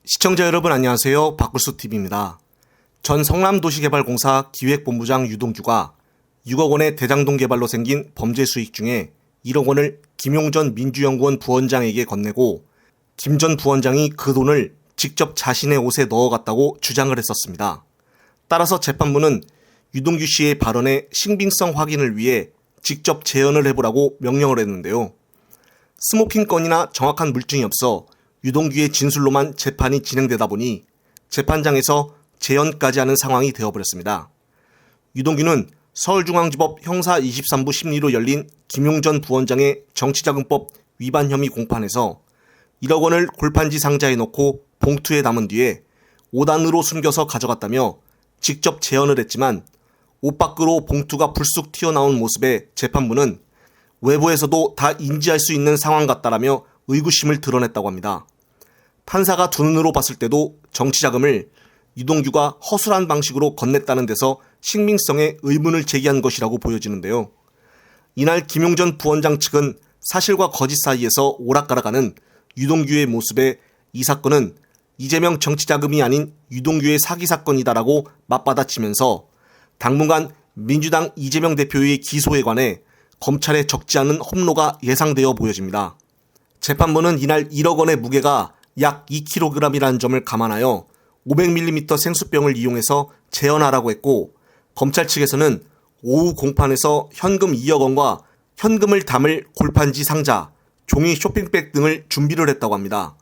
시청자 여러분 안녕하세요. 박굴수TV입니다. 전 성남도시개발공사 기획본부장 유동규가 6억 원의 대장동 개발로 생긴 범죄 수익 중에 1억 원을 김용전 민주연구원 부원장에게 건네고 김 전 부원장이 그 돈을 직접 자신의 옷에 넣어갔다고 주장을 했었습니다. 따라서 재판부는 유동규 씨의 발언의 신빙성 확인을 위해 직접 재연을 해보라고 명령을 했는데요. 스모킹 건이나 정확한 물증이 없어 유동규의 진술로만 재판이 진행되다 보니 재판장에서 재연까지 하는 상황이 되어버렸습니다. 유동규는 서울중앙지법 형사 23부 심리로 열린 김용전 부원장의 정치자금법 위반 혐의 공판에서 1억 원을 골판지 상자에 넣고 봉투에 담은 뒤에 5단으로 숨겨서 가져갔다며 직접 재연을 했지만 옷 밖으로 봉투가 불쑥 튀어나온 모습에 재판부는 외부에서도 다 인지할 수 있는 상황 같다라며 의구심을 드러냈다고 합니다. 판사가 두 눈으로 봤을 때도 정치자금을 유동규가 허술한 방식으로 건넸다는 데서 신빙성에 의문을 제기한 것이라고 보여지는데요. 이날 김용전 부원장 측은 사실과 거짓 사이에서 오락가락하는 유동규의 모습에 이 사건은 이재명 정치자금이 아닌 유동규의 사기 사건이다라고 맞받아치면서 당분간 민주당 이재명 대표의 기소에 관해 검찰의 적지 않은 험로가 예상되어 보여집니다. 재판부는 이날 1억 원의 무게가 약 2kg이라는 점을 감안하여 500ml 생수병을 이용해서 재현하라고 했고, 검찰 측에서는 오후 공판에서 현금 2억 원과 현금을 담을 골판지 상자, 종이 쇼핑백 등을 준비를 했다고 합니다.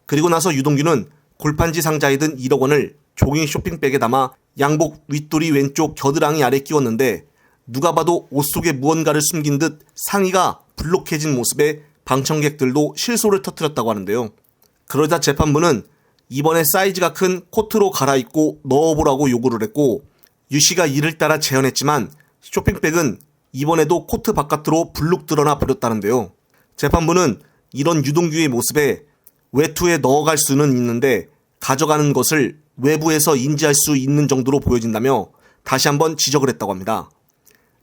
그리고 나서 유동규는 골판지 상자에 든 1억 원을 종이 쇼핑백에 담아 양복 윗도리 왼쪽 겨드랑이 아래 끼웠는데 누가 봐도 옷 속에 무언가를 숨긴 듯 상의가 불룩해진 모습에 방청객들도 실소를 터뜨렸다고 하는데요. 그러자 재판부는 이번에 사이즈가 큰 코트로 갈아입고 넣어보라고 요구를 했고, 유 씨가 이를 따라 재현했지만 쇼핑백은 이번에도 코트 바깥으로 불룩 드러나 버렸다는데요. 재판부는 이런 유동규의 모습에 외투에 넣어갈 수는 있는데 가져가는 것을 외부에서 인지할 수 있는 정도로 보여진다며 다시 한번 지적을 했다고 합니다.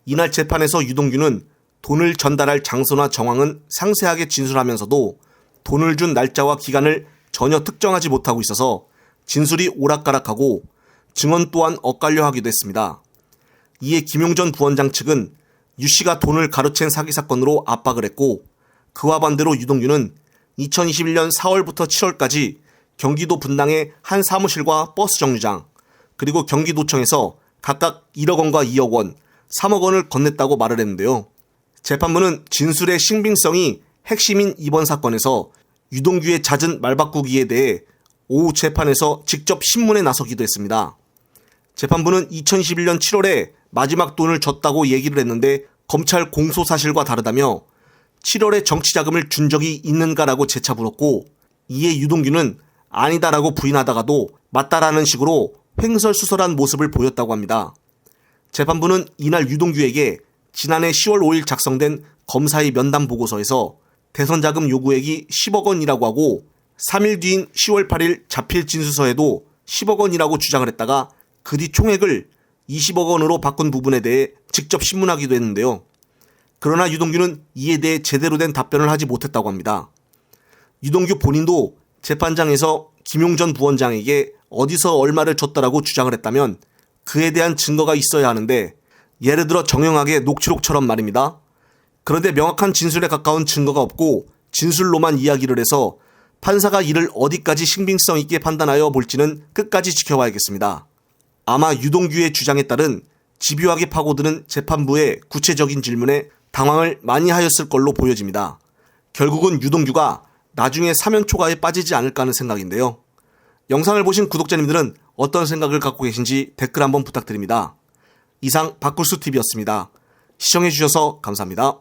이날 재판에서 유동규는 돈을 전달할 장소나 정황은 상세하게 진술하면서도 돈을 준 날짜와 기간을 전혀 특정하지 못하고 있어서 진술이 오락가락하고 증언 또한 엇갈려 하기도 했습니다. 이에 김용전 부원장 측은 유 씨가 돈을 가로챈 사기 사건으로 압박을 했고, 그와 반대로 유동규는 2021년 4월부터 7월까지 경기도 분당의 한 사무실과 버스 정류장, 그리고 경기도청에서 각각 1억 원과 2억 원, 3억 원을 건넸다고 말을 했는데요. 재판부는 진술의 신빙성이 핵심인 이번 사건에서 유동규의 잦은 말바꾸기에 대해 오후 재판에서 직접 신문에 나서기도 했습니다. 재판부는 2021년 7월에 마지막 돈을 줬다고 얘기를 했는데 검찰 공소 사실과 다르다며 7월에 정치자금을 준 적이 있는가라고 재차 물었고, 이에 유동규는 아니다라고 부인하다가도 맞다라는 식으로 횡설수설한 모습을 보였다고 합니다. 재판부는 이날 유동규에게 지난해 10월 5일 작성된 검사의 면담 보고서에서 대선자금 요구액이 10억 원이라고 하고 3일 뒤인 10월 8일 자필 진술서에도 10억 원이라고 주장을 했다가 그 뒤 총액을 20억 원으로 바꾼 부분에 대해 직접 신문하기도 했는데요. 그러나 유동규는 이에 대해 제대로 된 답변을 하지 못했다고 합니다. 유동규 본인도 재판장에서 김용전 부원장에게 어디서 얼마를 줬다라고 주장을 했다면 그에 대한 증거가 있어야 하는데, 예를 들어 정형하게 녹취록처럼 말입니다. 그런데 명확한 진술에 가까운 증거가 없고 진술로만 이야기를 해서 판사가 이를 어디까지 신빙성 있게 판단하여 볼지는 끝까지 지켜봐야겠습니다. 아마 유동규의 주장에 따른 집요하게 파고드는 재판부의 구체적인 질문에 당황을 많이 하였을 걸로 보여집니다. 결국은 유동규가 나중에 사면 초과에 빠지지 않을까 하는 생각인데요. 영상을 보신 구독자님들은 어떤 생각을 갖고 계신지 댓글 한번 부탁드립니다. 이상 박굴수TV였습니다. 시청해주셔서 감사합니다.